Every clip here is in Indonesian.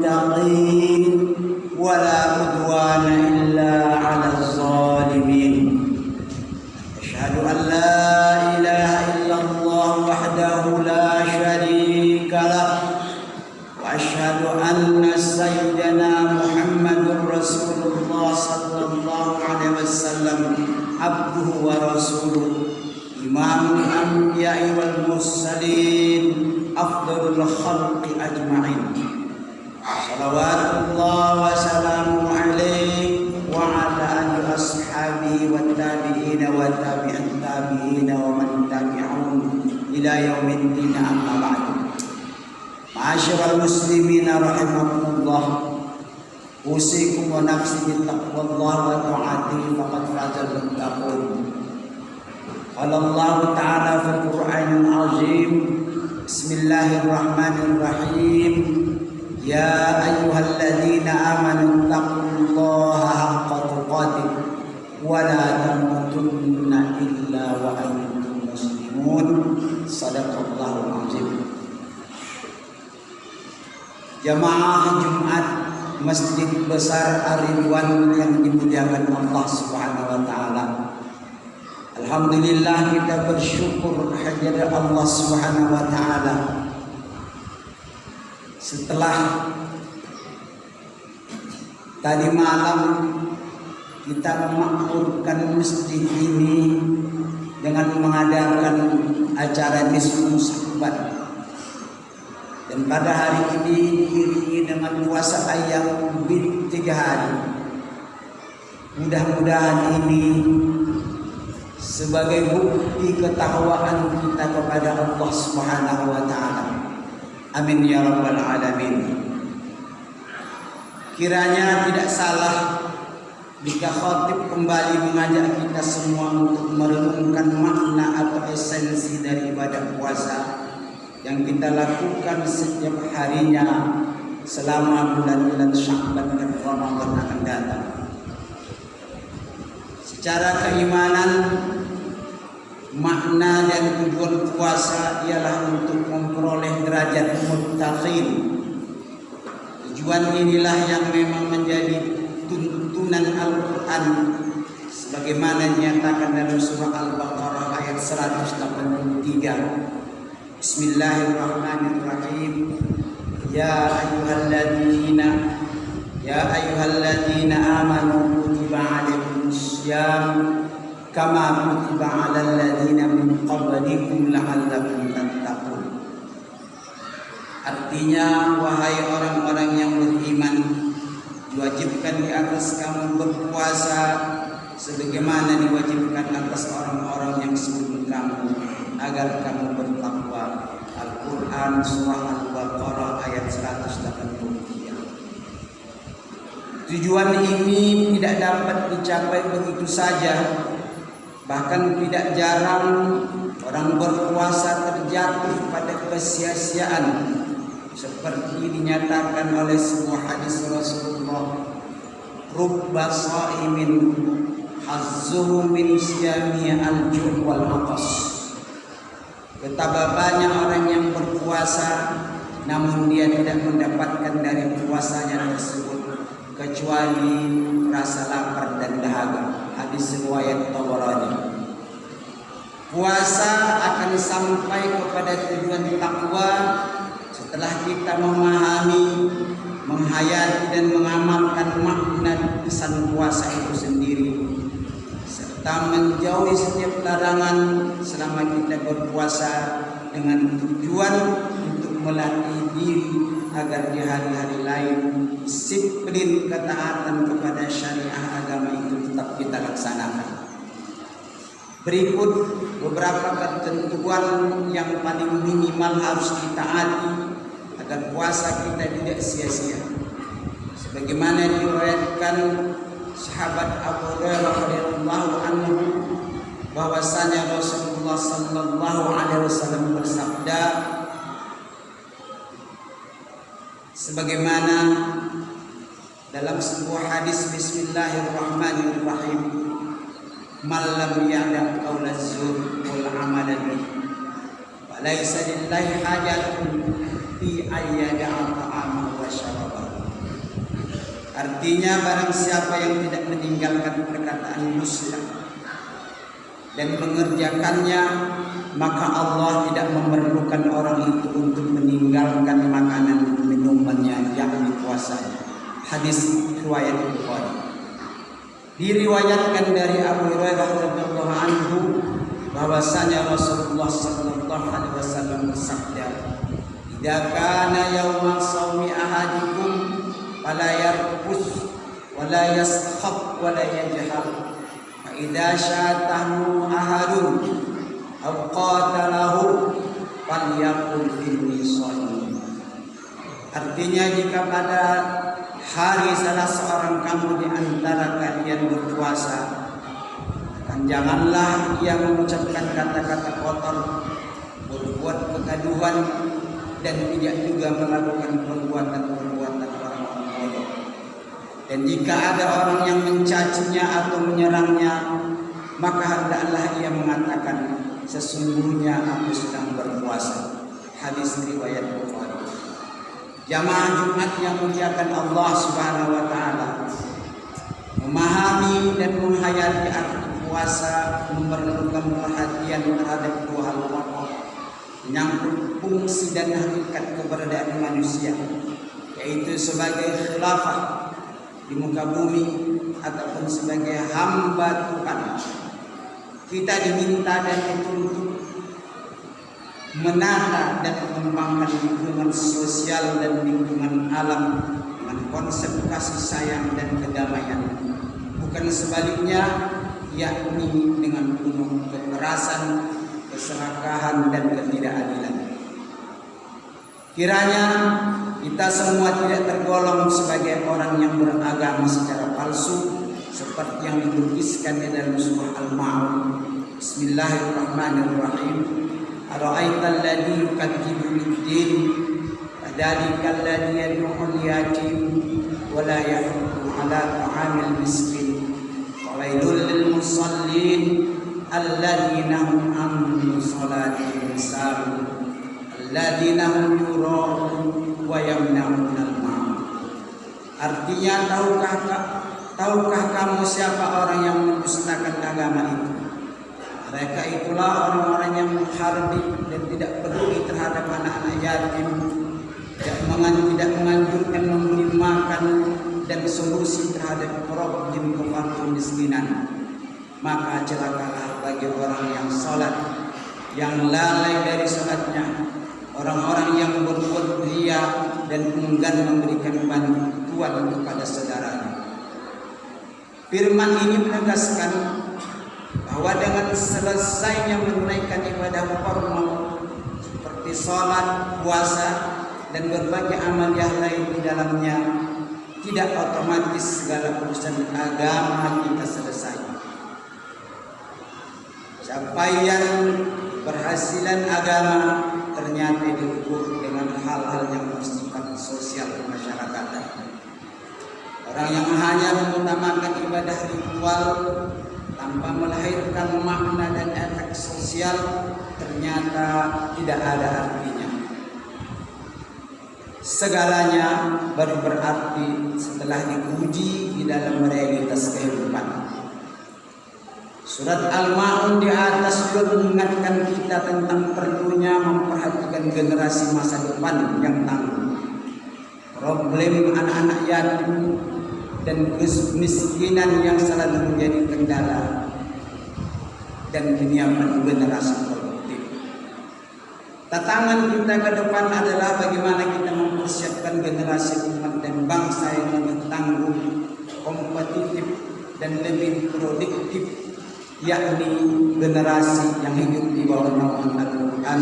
للمتقين ولا عدوان إلا على الظالمين أشهد أن لا إله إلا الله وحده لا شريك له وأشهد أن سيدنا محمد رسول الله صلى الله عليه وسلم عبده ورسوله إمام الأنبياء والمرسلين أفضل الخلق أجمعين صلوات الله وسلامه عليه وعلى آله وأصحابه والتابعين وتابع التابعين ومن تبعهم إلى يوم الدين أما بعد معاشر المسلمين رحمكم الله أوصيكم ونفسي بتقوى الله وطاعته فقد فاز المتقون قال الله تعالى في القرآن العظيم بسم الله الرحمن الرحيم يا أيها الذين آمنوا اتقوا الله حق تقاته ولا تموتن إلا وأنتم مسلمون صدق الله العظيم. Jamaah Jumat Masjid Besar Ar-Ridwan yang dimuliakan Allah Subhanahu wa taala. Alhamdulillah kita bersyukur kehadirat Allah Subhanahu wa taala. Setelah tadi malam kita memakmurkan masjid ini dengan mengadakan acara nisfu Sya'ban. Dan pada hari ini diiringi dengan puasa ayam 3 hari. Mudah-mudahan ini sebagai bukti ketakwaan kita kepada Allah Subhanahu wa taala. Amin ya rabbal alamin. Kiranya tidak salah jika khatib kembali mengajak kita semua untuk merenungkan makna atau esensi dari ibadah puasa yang kita lakukan setiap harinya selama bulan-bulan Sya'ban dan Ramadan akan datang. Secara keimanan, makna dan tujuan puasa ialah untuk memperoleh derajat muttaqin. Tujuan inilah yang memang menjadi tuntunan Al-Quran sebagaimana dinyatakan dalam surah Al-Baqarah ayat 183. Bismillahirrahmanirrahim. Ya ayyuhalladzina amanu kutiba alaikumussyam kama kutiba alal ladzina min qablikum la'allakum tattaqun. Artinya, wahai orang-orang yang beriman, diwajibkan di atas kamu berpuasa sebagaimana diwajibkan atas orang-orang yang sebelum kamu agar kamu bertakwa. Al-Quran surah Al-Baqarah ayat 183. Tujuan ini tidak dapat dicapai begitu saja. Bahkan tidak jarang orang berpuasa terjatuh pada kesia-siaan seperti dinyatakan oleh sebuah hadis Rasulullah, rubba sha'imin hazzuhu min siyami al-ju' wal 'atas. Betapa banyak orang yang berpuasa namun dia tidak mendapatkan dari puasanya tersebut kecuali rasa lapar dan dahaga. Hadis riwayat Tabarani. Puasa akan sampai kepada tujuan takwa setelah kita memahami, menghayati dan mengamalkan makna pesan puasa itu sendiri, serta menjauhi setiap larangan selama kita berpuasa dengan tujuan untuk melatih diri agar di hari-hari lain disiplin ketaatan kepada syariah agama itu tetap kita laksanakan. Berikut beberapa ketentuan yang paling minimal harus ditaati agar puasa kita tidak sia-sia. Sebagaimana diriwayatkan sahabat Abu Hurairah radhiyallahu anhu bahwasanya Rasulullah sallallahu alaihi wasallam bersabda sebagaimana dalam sebuah hadis, Bismillahirrahmanirrahim, man lam ya'lam qaula az-zur wal 'amala bihi wa laysa lillahi hajatun fi ayyada'a ta'amahu wa syarabahu. Artinya barang siapa yang tidak meninggalkan perkataan dusta dan mengerjakannya, maka Allah tidak memerlukan orang itu untuk meninggalkan makanan minumannya yang puasanya. Hadis riwayat Bukhari. Diriwayatkan dari Abu Hurairah radhiyallahu anhu bahwasanya Rasulullah sallallahu alaihi wasallam bersabda, "Idza kana yauma shaumi ahadikum fala yarfus wa la yaskhab wa la yajhar fa idza syatahu ahadun aw qatalahu falyaqul inni shaim." Artinya, jika pada hari salah seorang kamu di antara kalian berpuasa, dan janganlah ia mengucapkan kata-kata kotor, berbuat kegaduhan, dan tidak juga melakukan perbuatan-perbuatan orang-orang bodoh. Dan jika ada orang yang mencacinya atau menyerangnya, maka hendaklah ia mengatakan, sesungguhnya aku sedang berpuasa. Hadis riwayat Bukhari. Jamaah Jumat yang muliakan Allah Subhanahu wa taala, memahami dan menghayati arti puasa memerlukan perhatian terhadap dua hal pokok menyangkut fungsi dan hakikat keberadaan manusia, yaitu sebagai khilafah di muka bumi ataupun sebagai hamba Tuhan. Kita diminta dan dituntut menata dan mengembangkan lingkungan sosial dan lingkungan alam dengan konsep kasih sayang dan kedamaian, bukan sebaliknya, yakni dengan penuh kekerasan, keserakahan, dan ketidakadilan. Kiranya kita semua tidak tergolong sebagai orang yang beragama secara palsu seperti yang dituliskan di dalam surah Al-Ma'un. Bismillahirrahmanirrahim. Ara'aital ladzi yukadzibu bid-din fadzalikal ladzi yad'ul yatim wa la yahuddu 'ala ta'amil miskin wa wailul lil musallin alladzina hum 'an salatihim sahun alladzina hum yura'un wa yamna'un al-ma'un. Artinya, tahukah kamu siapa orang yang mendustakan agama itu? Mereka itulah orang-orang yang menghardik dan tidak peduli terhadap anak-anak yatim, tidak menganjurkan memberi makan dan solusi terhadap problem kemiskinan. Maka celakalah bagi orang yang salat, yang lalai dari salatnya, orang-orang yang berbuat ria dan enggan memberikan bantuan kepada saudaranya. Firman ini menegaskan bahwa dengan selesainya menunaikan ibadah formal seperti sholat, puasa, dan berbagai amaliah lain di dalamnya, tidak otomatis segala urusan agama kita selesai. Capaian berhasilan agama ternyata diukur dengan hal-hal yang bersifat sosial kemasyarakatan. Orang yang hanya mengutamakan ibadah ritual tanpa melahirkan makna dan efek sosial ternyata tidak ada artinya. Segalanya baru berarti setelah diuji di dalam realitas kehidupan. Surat Al-Ma'un di atas juga mengingatkan kita tentang perlunya memperhatikan generasi masa depan yang tangguh. Problem anak-anak yatim dan kemiskinan yang selalu menjadi kendala, dan penyiapan generasi produktif. Tantangan kita ke depan adalah bagaimana kita mempersiapkan generasi umat dan bangsa yang lebih tangguh, kompetitif, dan lebih produktif, yakni generasi yang hidup di bawah naungan Al-Quran.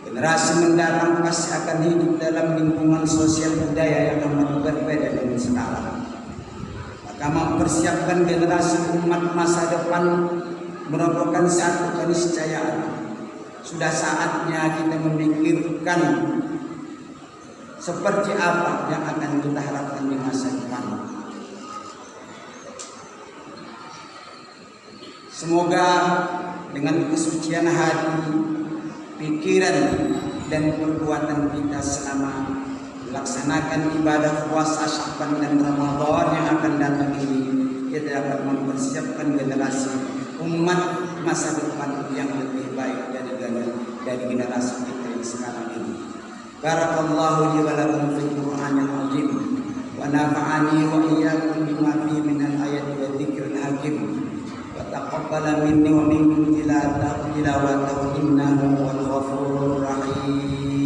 Generasi mendatang pasti akan hidup dalam lingkungan sosial budaya yang amat berbeda dengan sekarang. Maka mempersiapkan generasi umat masa depan merupakan satu keniscayaan. Sudah saatnya kita memikirkan seperti apa yang akan kita harapkan di masa depan. Semoga dengan kesucian hati, pikiran, dan perbuatan kita selama melaksanakan ibadah puasa Sya'ban dan Ramadan yang akan datang ini, kita dapat mempersiapkan generasi umat masa depan yang lebih baik dari generasi kita yang sekarang ini. Barakallahu li wa lakum fil Qur'anil azim wa nafa'ani wa iyyakum bima fihi minal ayati wa dzikril hakim wa taqabbala minni wa minkum tilawatahu innahu huwal ghafurur rahim.